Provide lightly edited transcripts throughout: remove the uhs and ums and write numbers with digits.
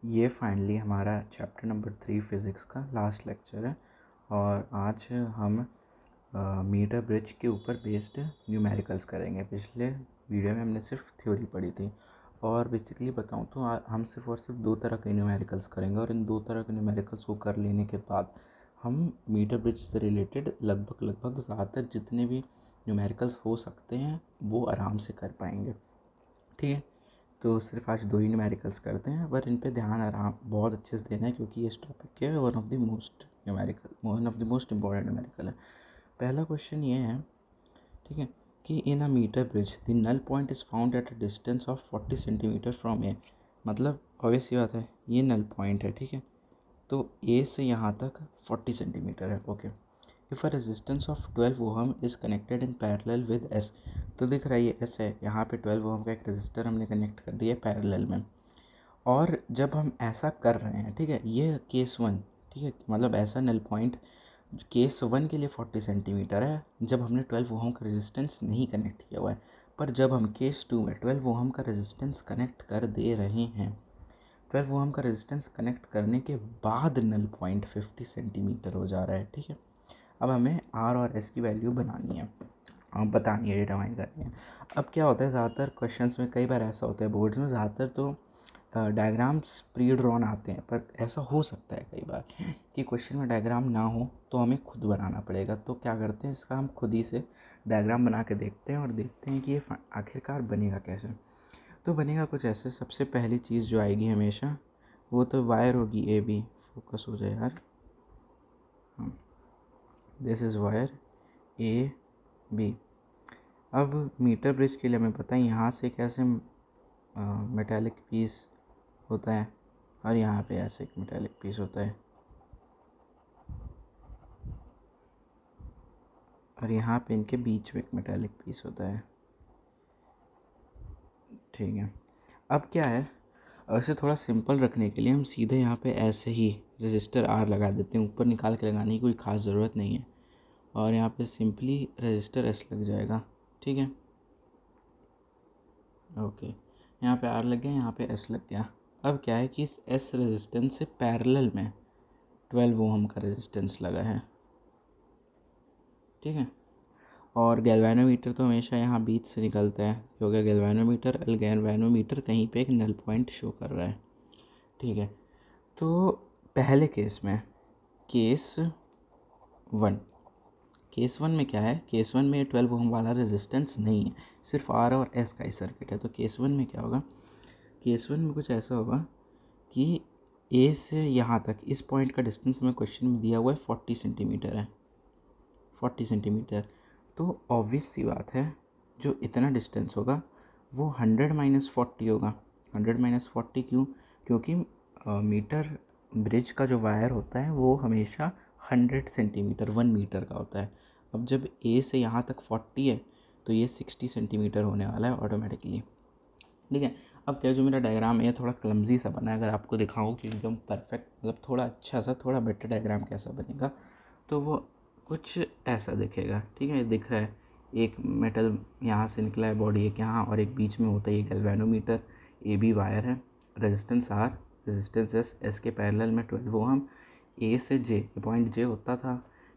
ये फाइनली हमारा chapter number 3 physics का लास्ट लेक्चर है और आज हम मीटर ब्रिज के ऊपर बेस्ड न्यूमेरिकल्स करेंगे। पिछले वीडियो में हमने सिर्फ थ्योरी पढ़ी थी और बेसिकली बताऊँ तो हम सिर्फ और सिर्फ दो तरह के न्यूमेरिकल्स करेंगे और इन दो तरह के न्यूमेरिकल्स को कर लेने के बाद हम मीटर ब्रिज से रिलेटेड लगभग ज़्यादातर जितने भी न्यूमेरिकल्स हो सकते हैं वो आराम से कर पाएंगे। ठीक है, तो सिर्फ आज दो ही न्यूमेरिकल्स करते हैं, पर इन पे ध्यान आराम बहुत अच्छे से देना है क्योंकि इस टॉपिक के one of the most important numerical है। पहला क्वेश्चन ये है, ठीक है, कि in a meter bridge the null point is found at a distance of 40 centimetre from A. मतलब ऑब्वियस सी बात है, ये नल पॉइंट है, ठीक है, तो ए से यहाँ तक 40 सेंटीमीटर है। Okay, if a resistance of 12 ohm is connected in parallel with S. तो दिख रहा है ये एस है, यहाँ पे 12 ओहम का एक रेजिस्टर हमने कनेक्ट कर दिया पैरेलल में। और जब हम ऐसा कर रहे हैं, ठीक है, ये केस वन, ठीक है, मतलब ऐसा नल पॉइंट केस वन के लिए 40 सेंटीमीटर है जब हमने 12 ओहम का रेजिस्टेंस नहीं कनेक्ट किया हुआ है। पर जब हम केस टू में 12 ओहम का रेजिस्टेंस कनेक्ट कर दे रहे हैं, 12 ओहम का रेजिस्टेंस कनेक्ट करने के बाद नल पॉइंट 50 सेंटीमीटर हो जा रहा है। ठीक है, अब हमें आर और एस की वैल्यू बनानी है, बतानी है, डिटरमाइन करनी है। अब क्या होता है, ज़्यादातर क्वेश्चंस में कई बार ऐसा होता है बोर्ड्स में, ज़्यादातर तो डायग्राम्स प्री ड्रॉन आते हैं, पर ऐसा हो सकता है कई बार कि क्वेश्चन में डायग्राम ना हो तो हमें खुद बनाना पड़ेगा। तो क्या करते हैं, इसका हम खुद ही से डायग्राम बना के देखते हैं और देखते हैं कि ये आखिरकार बनेगा कैसे। तो बनेगा कुछ ऐसे। सबसे पहली चीज़ जो आएगी हमेशा वो तो वायर होगी ए बी। फोकस हो जाए यार, this is wire A B. अब मीटर ब्रिज के लिए हमें पता है यहाँ से कैसे मेटालिक पीस होता है और यहाँ पे ऐसे एक मेटालिक पीस होता है और यहाँ पे इनके बीच में एक मेटालिक पीस होता है। ठीक है, अब क्या है, ऐसे थोड़ा सिंपल रखने के लिए हम सीधे यहाँ पे ऐसे ही रजिस्टर आर लगा देते हैं, ऊपर निकाल के लगाने की कोई ख़ास ज़रूरत नहीं है और यहाँ पे सिंपली रजिस्टर एस लग जाएगा। ठीक है, ओके, यहाँ पे आर लग गया, यहाँ पे एस लग गया। अब क्या है कि इस एस रेजिस्टेंस से पैरेलल में 12 ओहम का रेजिस्टेंस लगा है। ठीक है, और गैल्वेनोमीटर तो हमेशा यहाँ बीच से निकलता है, हो गया गैल्वेनोमीटर। गैल्वेनोमीटर कहीं पे एक नल पॉइंट शो कर रहा है। ठीक है, तो पहले केस में केस वन केस वन में क्या है, केस वन में 12 ओम वाला रेजिस्टेंस नहीं है, सिर्फ आर और एस का ही सर्किट है। तो केस वन में क्या होगा, केस वन में कुछ ऐसा होगा कि ए से यहाँ तक इस पॉइंट का डिस्टेंस हमें क्वेश्चन में दिया हुआ है 40 सेंटीमीटर है, 40 सेंटीमीटर। तो ऑब्वियस सी बात है, जो इतना डिस्टेंस होगा वो 100 माइनस 40 होगा। 100 माइनस 40 क्यों, क्योंकि मीटर ब्रिज का जो वायर होता है वो हमेशा 100 सेंटीमीटर 1 मीटर का होता है। अब जब ए से यहाँ तक 40 है तो ये 60 सेंटीमीटर होने वाला है ऑटोमेटिकली। ठीक है, अब क्या, जो मेरा डायग्राम है थोड़ा क्लमजी सा बना है, अगर आपको दिखाऊँ कि एकदम परफेक्ट, मतलब थोड़ा अच्छा सा, थोड़ा बेटर डायग्राम कैसा बनेगा, तो वो कुछ ऐसा दिखेगा। ठीक है, दिख रहा है एक मेटल यहाँ से निकला है, बॉडी एक यहाँ और एक बीच में होता है ये गैल्वेनोमीटर। ए बी वायर है, resistance are, resistance S, S के पैरेलल में 12 ओहम। ए से जे, पॉइंट जे होता था,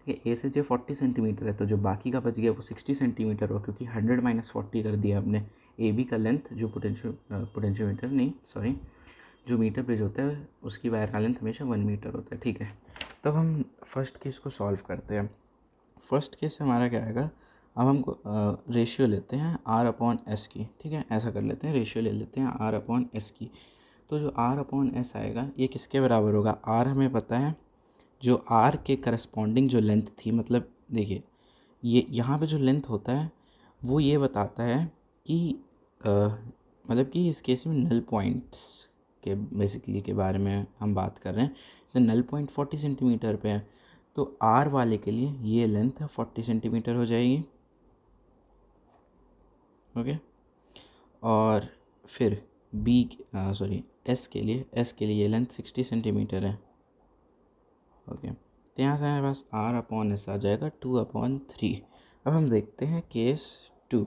ठीक है, ए से जे 40 सेंटीमीटर है, तो जो बाकी का बच गया वो 60 सेंटीमीटर हो, क्योंकि 100 माइनस 40 कर दिया हमने। ए बी का लेंथ जो पोटेंशियोमीटर नहीं सॉरी जो मीटर ब्रिज होता है उसकी वायर का लेंथ हमेशा 1 मीटर होता है। ठीक है, तब हम फर्स्ट केस को सॉल्व करते हैं। फर्स्ट केस हमारा क्या आएगा, अब हम रेशियो लेते हैं आर अपॉन एस की। ठीक है, ऐसा कर लेते हैं, रेशियो ले लेते हैं आर अपॉन एस की। तो जो आर अपॉन एस आएगा ये किसके बराबर होगा, आर हमें पता है, जो आर के करस्पॉन्डिंग जो लेंथ थी, मतलब देखिए ये यहाँ पे जो लेंथ होता है वो ये बताता है कि मतलब कि इस केस में नल पॉइंट्स के बेसिकली के बारे में हम बात कर रहे हैं। तो नल पॉइंट 40 सेंटीमीटर पे है, तो आर वाले के लिए ये लेंथ 40 सेंटीमीटर हो जाएगी। ओके, और फिर एस के लिए ये लेंथ 60 सेंटीमीटर है। ओके, तो यहाँ से हमारे पास आर अपॉन एस आ जाएगा 2/3। अब हम देखते हैं केस टू।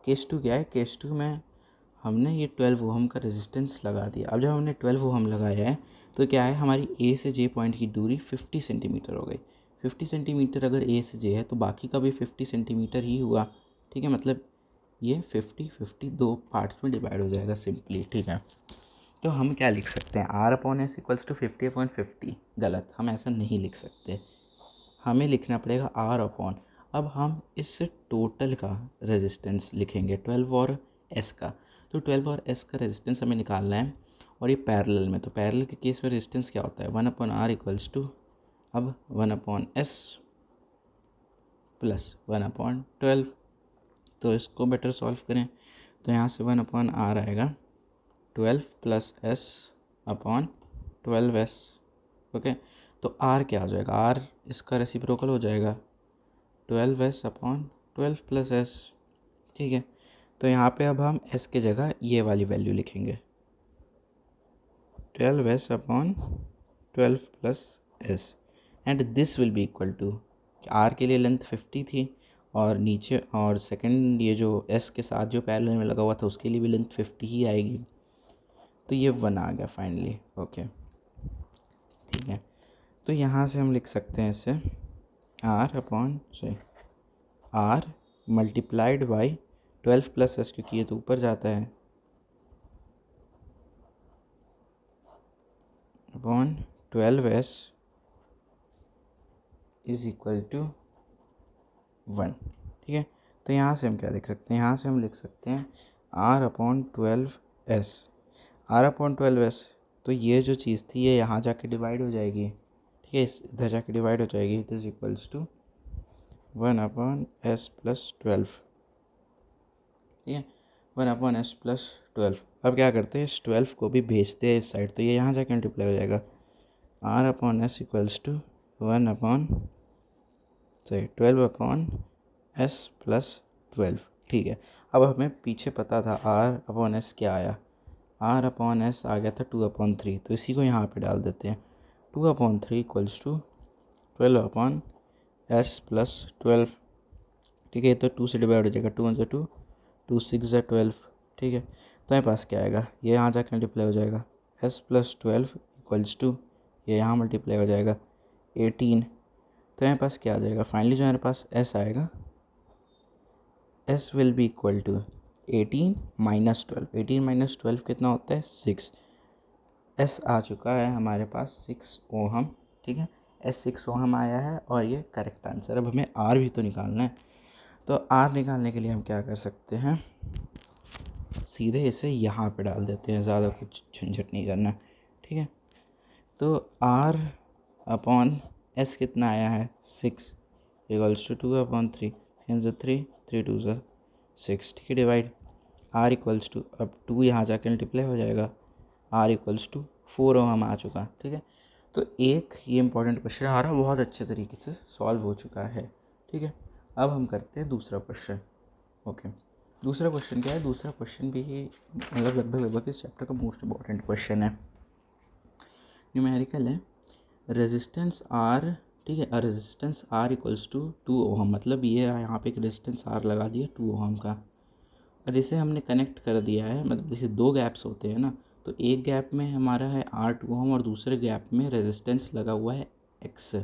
केस टू क्या है, केस टू में हमने ये 12 ओहम का रेजिस्टेंस लगा दिया। अब जब हमने 12 ओहम लगाया है तो क्या है, हमारी ए से जे पॉइंट की दूरी 50 सेंटीमीटर हो गई। 50 सेंटीमीटर अगर ए से जे है तो बाकी का भी 50 सेंटीमीटर ही हुआ, ठीक है। मतलब ये 50 दो पार्ट्स में डिवाइड हो जाएगा सिंपली, ठीक है। तो हम क्या लिख सकते हैं, R upon S equals to 50/50। गलत, हम ऐसा नहीं लिख सकते, हमें लिखना पड़ेगा आर अपॉन। अब हम इस टोटल का रेजिस्टेंस लिखेंगे 12 और एस का। तो 12 और एस का रेजिस्टेंस हमें निकालना है, और ये पैरेलल में, तो पैरेलल के केस में रेजिस्टेंस क्या होता है, 1/r इक्वल्स टू, अब 1/s प्लस 1/12। तो इसको बेटर सॉल्व करें, तो यहाँ से 1/r आएगा 12 plus S upon 12s। Okay, तो r क्या हो जाएगा, r इसका रेसिप्रोकल हो जाएगा 12s अपॉन 12 प्लस एस, ठीक है। तो यहाँ पे अब हम s के जगह ये वाली वैल्यू लिखेंगे 12s upon 12 plus S, and this will be equal to, r के लिए लेंथ 50 थी, और नीचे और सेकंड ये जो s के साथ जो पैरेलल में लगा हुआ था उसके लिए भी लेंथ 50 ही आएगी। तो ये 1 आ गया फाइनली। ओके, ठीक है। तो यहाँ से हम लिख सकते हैं इसे R multiplied by 12 plus S, क्योंकि ये तो ऊपर जाता है, upon 12s is equal to 1, ठीक है। तो यहाँ से हम क्या लिख सकते हैं, यहाँ से हम लिख सकते हैं R upon 12s। Are upon 12s, तो ये जो चीज़ थी ये यहाँ जाके डिवाइड हो जाएगी, ठीक है, इधर जाके डिवाइड हो जाएगी। It is equals to 1/s plus 12, ठीक है, 1/s प्लस 12। अब क्या करते हैं, इस 12 को भी भेजते हैं इस साइड, तो ये यहाँ जाके मल्टीप्लाई हो जाएगा, r/s equals to 12/s plus 12, ठीक है। अब हमें पीछे पता था r/s क्या आया, r/s आ गया था 2/3, तो इसी को यहाँ पे डाल देते हैं, 2/3 इक्वल्स टू 12/s प्लस 12, ठीक है। तो 2 से डिवाइड हो जाएगा, 2 1 2, 2 6 12, ठीक है। तो मेरे पास क्या आएगा, ये यहाँ जाकर मल्टीप्लाई हो जाएगा, s प्लस 12 इक्वल्स टू, ये यहाँ मल्टीप्लाई हो जाएगा 18। तो मेरे पास क्या आ जाएगा, फाइनली जो मेरे पास s आएगा, s will be equal to 18 minus 12। 18 minus 12 कितना होता है, 6। s आ चुका है हमारे पास 6 ओहम, ठीक है। s 6 ओहम आया है, और ये करेक्ट आंसर। अब हमें r भी तो निकालना है, तो r निकालने के लिए हम क्या कर सकते हैं, सीधे इसे यहाँ पे डाल देते हैं, ज़्यादा कुछ झंझट नहीं करना, ठीक है। तो r अपॉन s कितना आया है, 6 इक्वल्स टू 2/3, 3 3 2 6, ठीक है, डिवाइड r इक्वल्स टू, अब 2 यहाँ जाकर मल्टीप्लाई हो जाएगा, r इक्वल्स टू 4 ओहम आ चुका, ठीक है। तो एक ये इंपॉर्टेंट क्वेश्चन हमारा बहुत अच्छे तरीके से सॉल्व हो चुका है, ठीक है। अब हम करते हैं दूसरा क्वेश्चन। ओके, दूसरा क्वेश्चन क्या है, दूसरा क्वेश्चन भी मतलब लगभग इस चैप्टर का मोस्ट इम्पॉर्टेंट क्वेश्चन है, न्यूमेरिकल है। रेजिस्टेंस आर, ठीक है, resistance R equals to 2 ohm, मतलब ये यहाँ पे एक रेजिस्टेंस आर लगा दिया 2 ओहम का, और इसे हमने कनेक्ट कर दिया है, मतलब जैसे दो गैप्स होते हैं ना, तो एक गैप में हमारा है R2 ओहम और दूसरे गैप में रेजिस्टेंस लगा हुआ है X,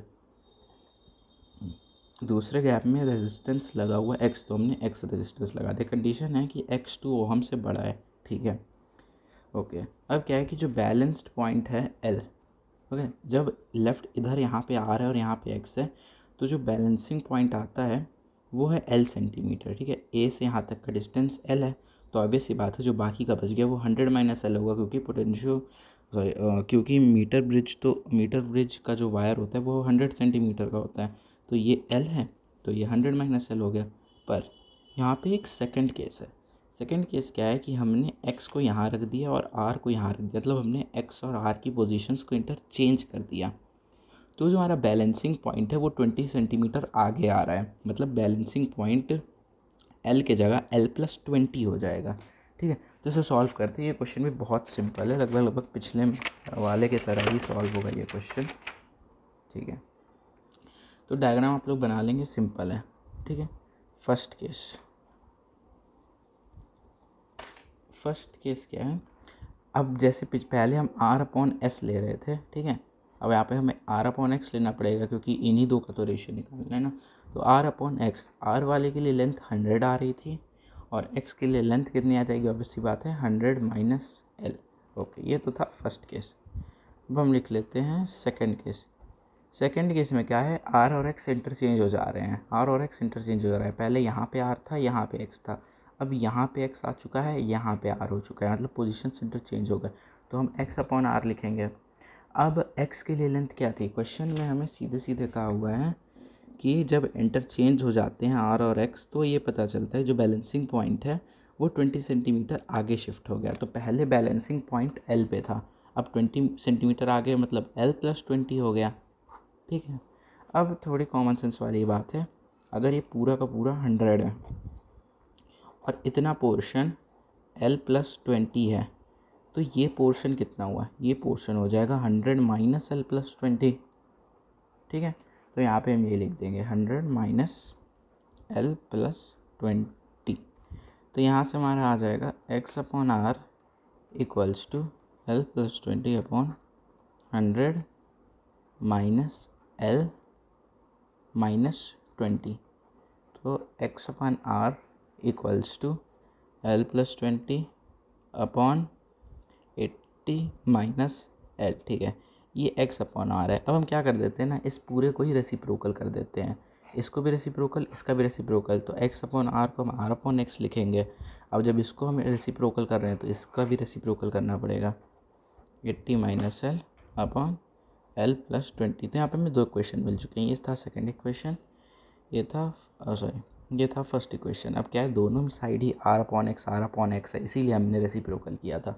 दूसरे गैप में रेजिस्टेंस लगा हुआ है X, तो हमने X रेजिस्टेंस लगा दिया। कंडीशन है कि X 2 ओहम से बड़ा है, ठीक है। ओके, अब क्या है कि जो बैलेंस्ड पॉइंट है L, ओके, जब लेफ़्ट इधर यहाँ पे R है और यहाँ पे X है, तो जो बैलेंसिंग पॉइंट आता है वो है L सेंटीमीटर, ठीक है। A से यहाँ तक का डिस्टेंस L है, तो ऑब्वियस सी बात है जो बाकी का बच गया वो 100 माइनस L होगा, क्योंकि पोटेंशियो क्योंकि मीटर ब्रिज का जो वायर होता है वो 100 सेंटीमीटर का होता है, तो ये L है, तो ये 100 माइनस L हो गया। पर यहाँ पे एक सेकंड केस है। सेकंड केस क्या है कि हमने x को यहाँ रख दिया और r को यहाँ रख दिया, मतलब हमने x और r की पोजीशंस को इंटरचेंज कर दिया। तो जो हमारा बैलेंसिंग पॉइंट है वो 20 सेंटीमीटर आगे आ रहा है, मतलब बैलेंसिंग पॉइंट l के जगह l+20 हो जाएगा, ठीक है। तो इसे सॉल्व करते हैं, ये क्वेश्चन भी बहुत सिंपल है, लगभग पिछले वाले के तरह ही सॉल्व होगा ये क्वेश्चन, ठीक है। तो डायग्राम आप लोग बना लेंगे, सिंपल है, ठीक है। फर्स्ट फर्स्ट केस क्या है, अब जैसे पहले हम R/S ले रहे थे, ठीक है, अब यहाँ पे हमें R/X लेना पड़ेगा क्योंकि इन्हीं दो का तो रेशियो निकालना है ना। तो R/X, R वाले के लिए लेंथ 100 आ रही थी और X के लिए लेंथ कितनी आ जाएगी, ऑब्वियस सी बात है 100 माइनस L। ओके, ये तो था फर्स्ट केस। अब हम लिख लेते हैं सेकंड केस। सेकंड केस में क्या है, R और X इंटरचेंज हो जा रहे हैं, R और X इंटरचेंज हो रहा है। पहले यहाँ पे R था, यहाँ पे X था, अब यहाँ पे X आ चुका है, यहाँ पे R हो चुका है, मतलब पोजीशन इंटरचेंज हो गए। तो हम X/R लिखेंगे। अब X के लिए लेंथ क्या थी, क्वेश्चन में हमें सीधे सीधे कहा हुआ है कि जब इंटरचेंज हो जाते हैं R और X तो ये पता चलता है जो बैलेंसिंग पॉइंट है वो 20 सेंटीमीटर आगे शिफ्ट हो गया। तो पहले बैलेंसिंग पॉइंट L पे था, अब 20 सेंटीमीटर आगे, मतलब L+20 हो गया। ठीक है, अब थोड़ी कॉमन सेंस वाली बात है, अगर ये पूरा का पूरा 100 है और इतना पोर्शन L+20 है तो ये पोर्शन कितना हुआ, ये पोर्शन हो जाएगा 100 माइनस L+20। ठीक है, तो यहाँ पे हम ये लिख देंगे 100 माइनस L+20। तो यहाँ से हमारा आ जाएगा X/R equals to L+20/100 minus L-20। तो X/R equals to L+20/80 minus L। ठीक है, ये X/R है। अब हम क्या कर देते हैं ना, इस पूरे को ही रेसिप्रोकल कर देते हैं, इसको भी रेसिप्रोकल, इसका भी रेसिप्रोकल। तो X/R को हम R/X लिखेंगे। अब जब इसको हम रेसिप्रोकल कर रहे हैं तो इसका भी रेसिप्रोकल करना पड़ेगा, 80 माइनस L/L+20। तो यहाँ पे हमें दो इक्वेशन मिल चुके हैं, ये था सेकेंड इक्वेशन, ये था ये था फर्स्ट इक्वेशन। अब क्या है, दोनों साइड ही R/X है, इसीलिए हमने रेसिप्रोकल किया था।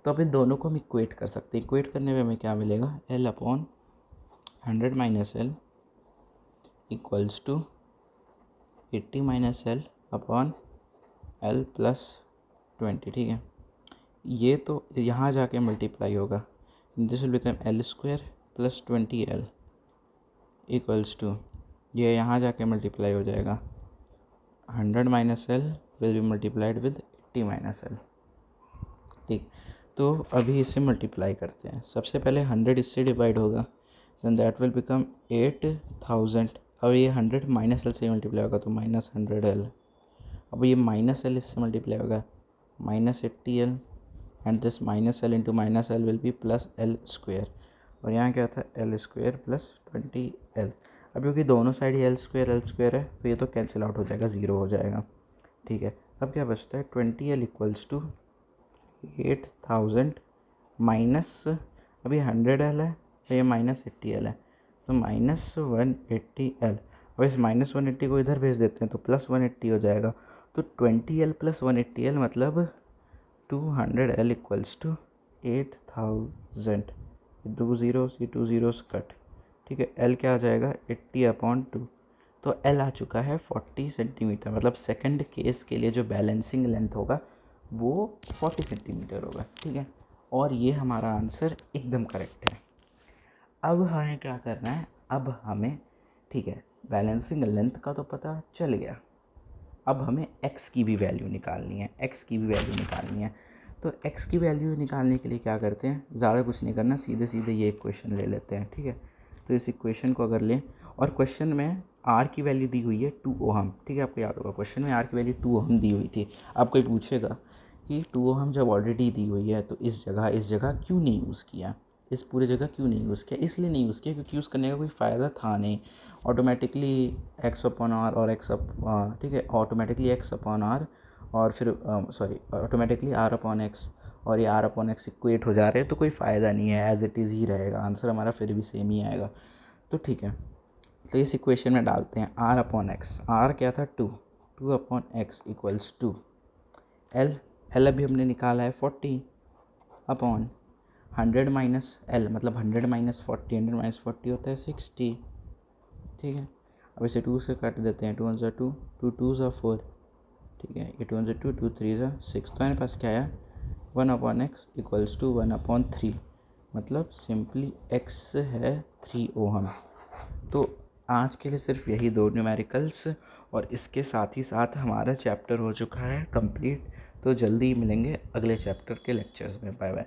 तो अब इन दोनों को हम इक्वेट कर सकते हैं। इक्वेट करने में हमें क्या मिलेगा, L/100 minus L equals to 80 minus L/L+20। ठीक है, ये तो यहाँ जाके मल्टीप्लाई होगा, this will become L² + 20L equals to, ये यहाँ जाके मल्टीप्लाई हो जाएगा, 100 minus L will be multiplied with 80 minus L। ठीक, तो अभी इसे मल्टीप्लाई करते हैं। सबसे पहले 100 इससे डिवाइड होगा, देन दैट विल बिकम 8000। अब ये 100 माइनस L से मल्टीप्लाई होगा तो माइनस 100L। अब ये माइनस L इससे मल्टीप्लाई होगा, minus 80L, and this minus L into minus L will B plus L²। और यहाँ क्या था, L² + 20L। अब क्योंकि दोनों साइड ही L² है तो ये तो कैंसिल आउट हो जाएगा, ज़ीरो हो जाएगा। ठीक है, अब क्या बचता है, 20L इक्वल्स टू 8000 माइनस, अभी 100L है तो ये माइनस 80L है, तो माइनस 180L। अब इस माइनस 180 को इधर भेज देते हैं तो प्लस 180 हो जाएगा। तो 20L + 180L मतलब 200L इक्वल्स टू 8000। दो ज़ीरोस, ये 2 ज़ीरोस कट। ठीक है, L क्या आ जाएगा, 80/2। तो L आ चुका है 40 सेंटीमीटर, मतलब सेकंड केस के लिए जो बैलेंसिंग लेंथ होगा वो 40 सेंटीमीटर होगा। ठीक है, और ये हमारा आंसर एकदम करेक्ट है। अब हमें क्या करना है, अब हमें, ठीक है, बैलेंसिंग लेंथ का तो पता चल गया, अब हमें x की भी वैल्यू निकालनी है, x की भी वैल्यू निकालनी है। तो x की वैल्यू निकालने के लिए क्या करते हैं, ज़्यादा कुछ नहीं करना, सीधे सीधे ये इक्वेशन ले लेते हैं। ठीक है, तो इस इक्वेशन को अगर लें, और क्वेश्चन में r की वैल्यू दी हुई है 2 ओहम। ठीक है, आपको याद होगा क्वेश्चन में r की वैल्यू 2 ओहम दी हुई थी। अब कोई पूछेगा कि 2 ओहम जब ऑलरेडी दी हुई है तो इस जगह क्यों नहीं यूज़ किया, इस पूरे जगह क्यों नहीं यूज़ किया। इसलिए नहीं यूज़ किया क्योंकि यूज़ करने का कोई फ़ायदा था नहीं। ऑटोमेटिकली X/R और ठीक है, ऑटोमेटिकली X/R और फिर ऑटोमेटिकली R/X, और ये R/X इक्वेट हो जा रहे हैं, तो कोई फ़ायदा नहीं है, एज इट इज़ ही रहेगा, आंसर हमारा फिर भी सेम ही आएगा। तो ठीक है, तो इस इक्वेशन में डालते हैं R/X। R क्या था, 2/X इक्वल्स टू L अभी हमने निकाला है 40/100 माइनस L, मतलब 100 माइनस 40, 100 माइनस 40 होता है 60। ठीक है, अब इसे 2 से काट देते हैं, 2 1 2, 2 2 4। ठीक है, ये 2 1 2, 2 3 6। तो मेरे पास क्या आया, 1/X इक्वल्स टू 1/3, मतलब सिंपली x है 3 ओहम। तो आज के लिए सिर्फ यही दो न्यूमेरिकल्स, और इसके साथ ही साथ हमारा चैप्टर हो चुका है कंप्लीट। तो जल्दी मिलेंगे अगले चैप्टर के लेक्चर्स में। Bye bye.